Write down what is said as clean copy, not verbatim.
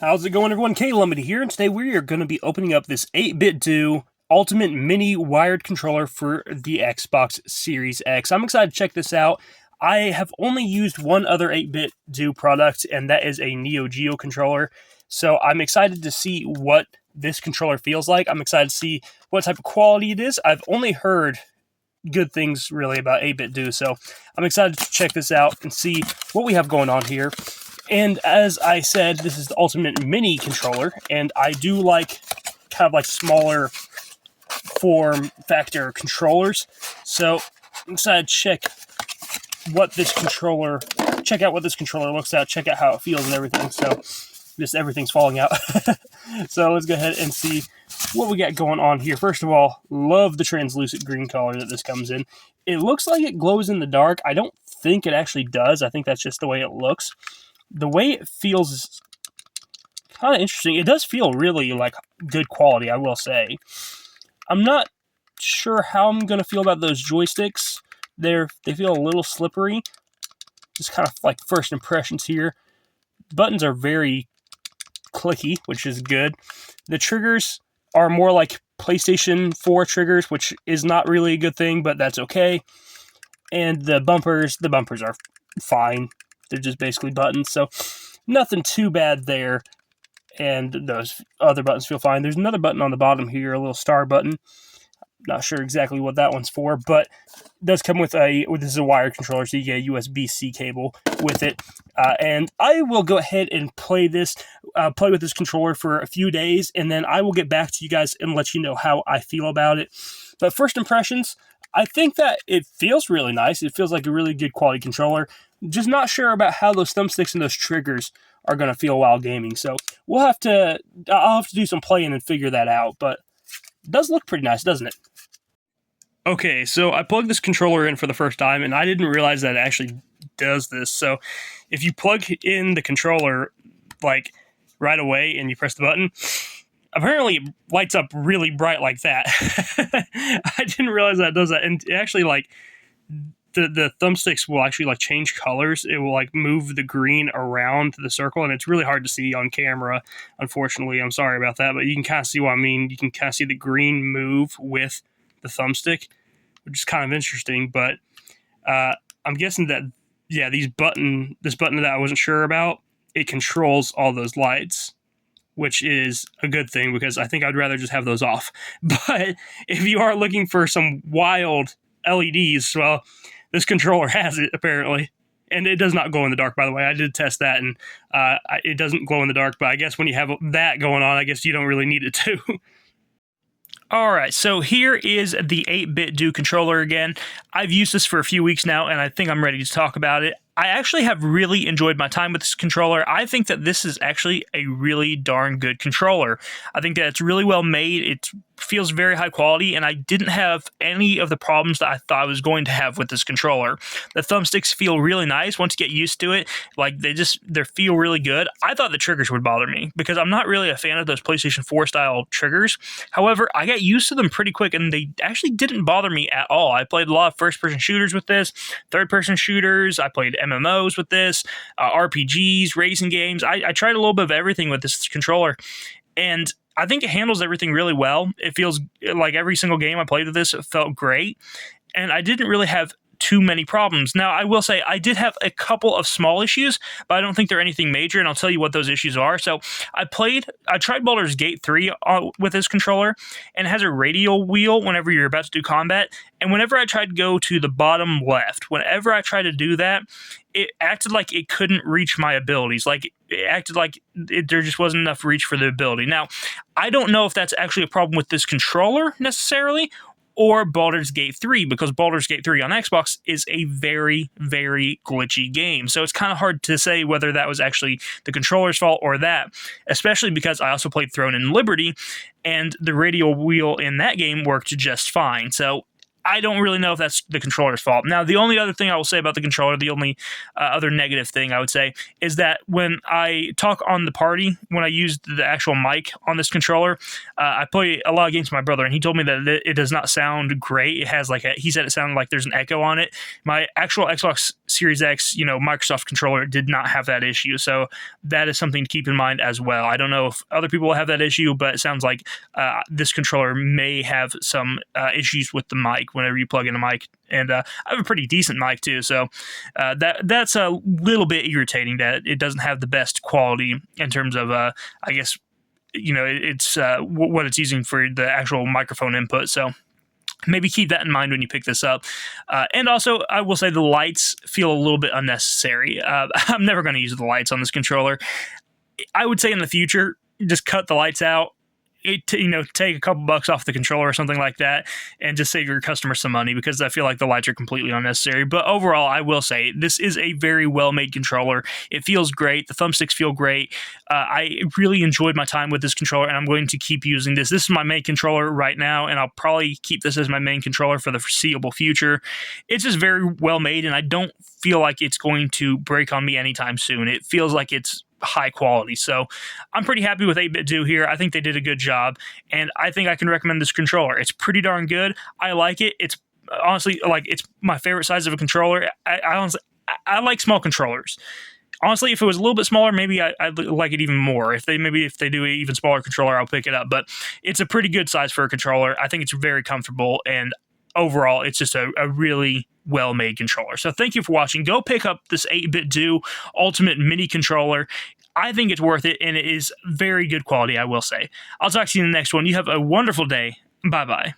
How's it going, everyone? K-Lumity here, and today we are going to be opening up this 8BitDo Ultimate Mini Wired Controller for the Xbox Series X. I'm excited to check this out. I have only used one other 8BitDo product, and that is a Neo Geo controller. So I'm excited to see what this controller feels like. I'm excited to see what type of quality it is. I've only heard good things, really, about 8BitDo, so I'm excited to check this out and see what we have going on here. And as I said, this is the Ultimate Mini controller, and I do like kind of like smaller form factor controllers. So I'm excited to check out what this controller looks like, check out how it feels and everything. So just everything's falling out. So let's go ahead and see what we got going on here. First of all, love the translucent green color that this comes in. It looks like it glows in the dark. I don't think it actually does. I think that's just the way it looks. The way it feels is kind of interesting. It does feel really like good quality, I will say. I'm not sure how I'm going to feel about those joysticks. They feel a little slippery. Just kind of like first impressions here. Buttons are very clicky, which is good. The triggers are more like PlayStation 4 triggers, which is not really a good thing, but that's okay. And the bumpers are fine. They're just basically buttons, so nothing too bad there. And those other buttons feel fine. There's another button on the bottom here, a little star button. Not sure exactly what that one's for, but it does come with this is a wired controller, so you get a USB-C cable with it. And I will go ahead and play with this controller for a few days, and then I will get back to you guys and let you know how I feel about it. But first impressions, I think that it feels really nice. It feels like a really good quality controller. Just not sure about how those thumbsticks and those triggers are going to feel while gaming. So I'll have to do some playing and figure that out. But it does look pretty nice, doesn't it? Okay, so I plugged this controller in for the first time, and I didn't realize that it actually does this. So if you plug in the controller like right away and you press the button, apparently it lights up really bright like that. I didn't realize that it does that. And it actually, like, the thumbsticks will actually like change colors. It will like move the green around the circle, and it's really hard to see on camera, unfortunately. I'm sorry about that, but you can kind of see what I mean. You can kind of see the green move with the thumbstick, which is kind of interesting. But I'm guessing that, yeah, this button that I wasn't sure about, it controls all those lights, which is a good thing because I think I'd rather just have those off. But if you are looking for some wild LEDs, well, this controller has it, apparently. And it does not glow in the dark, by the way. I did test that, and it doesn't glow in the dark. But I guess when you have that going on, I guess you don't really need it to. Alright, so here is the 8BitDo controller again. I've used this for a few weeks now, and I think I'm ready to talk about it. I actually have really enjoyed my time with this controller. I think that this is actually a really darn good controller. I think that it's really well made. It feels very high quality, and I didn't have any of the problems that I thought I was going to have with this controller. The thumbsticks feel really nice once you get used to it. Like, they feel really good. I thought the triggers would bother me because I'm not really a fan of those PlayStation 4 style triggers. However, I got used to them pretty quick, and they actually didn't bother me at all. I played a lot of first-person shooters with this, third-person shooters. I played MMOs with this, RPGs, racing games. I tried a little bit of everything with this controller, and I think it handles everything really well. It feels like every single game I played with this, it felt great, and I didn't really have too many problems. Now, I will say I did have a couple of small issues, but I don't think they're anything major, and I'll tell you what those issues are. So I tried Baldur's Gate 3 with this controller, and it has a radial wheel whenever you're about to do combat, and whenever I tried to go to the bottom left, whenever I tried to do that, it acted like it couldn't reach my abilities. Like, it acted like there just wasn't enough reach for the ability. Now, I don't know if that's actually a problem with this controller necessarily, or Baldur's Gate 3, because Baldur's Gate 3 on Xbox is a very, very glitchy game. So it's kind of hard to say whether that was actually the controller's fault or that, especially because I also played Throne and Liberty, and the radial wheel in that game worked just fine. So I don't really know if that's the controller's fault. Now, the only other thing I will say about the controller, the only other negative thing I would say, is that when I talk on the party, when I use the actual mic on this controller, I play a lot of games with my brother, and he told me that it does not sound great. It has he said it sounded like there's an echo on it. My actual Xbox Series X, Microsoft controller did not have that issue. So that is something to keep in mind as well. I don't know if other people will have that issue, but it sounds like this controller may have some issues with the mic whenever you plug in a mic. And I have a pretty decent mic too, so that's a little bit irritating that it doesn't have the best quality in terms of, I guess, it's what it's using for the actual microphone input. So maybe keep that in mind when you pick this up. And also, I will say the lights feel a little bit unnecessary. I'm never going to use the lights on this controller. I would say in the future, just cut the lights out. Take a couple bucks off the controller or something like that, and just save your customer some money, because I feel like the lights are completely unnecessary. But overall, I will say this is a very well-made controller. It feels great. The thumbsticks feel great. I really enjoyed my time with this controller, and I'm going to keep using this. This is my main controller right now, and I'll probably keep this as my main controller for the foreseeable future. It's just very well-made, and I don't feel like it's going to break on me anytime soon. It feels like it's high quality. So I'm pretty happy with 8BitDo here. I think they did a good job, and I think I can recommend this controller. It's pretty darn good. I like it. It's honestly, it's my favorite size of a controller. I like small controllers. Honestly, if it was a little bit smaller, maybe I'd like it even more. If they do an even smaller controller, I'll pick it up. But it's a pretty good size for a controller. I think it's very comfortable, and overall, it's just a really well-made controller. So thank you for watching. Go pick up this 8BitDo Ultimate Mini Controller. I think it's worth it, and it is very good quality, I will say. I'll talk to you in the next one. You have a wonderful day. Bye-bye.